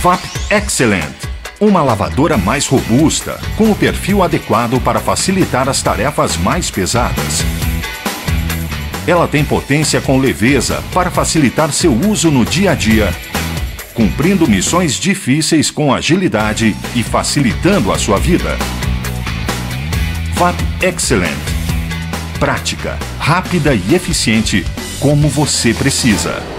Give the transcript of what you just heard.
VAP Excellent. Uma lavadora mais robusta, com o perfil adequado para facilitar as tarefas mais pesadas. Ela tem potência com leveza para facilitar seu uso no dia a dia, cumprindo missões difíceis com agilidade e facilitando a sua vida. VAP Excellent. Prática, rápida e eficiente, como você precisa.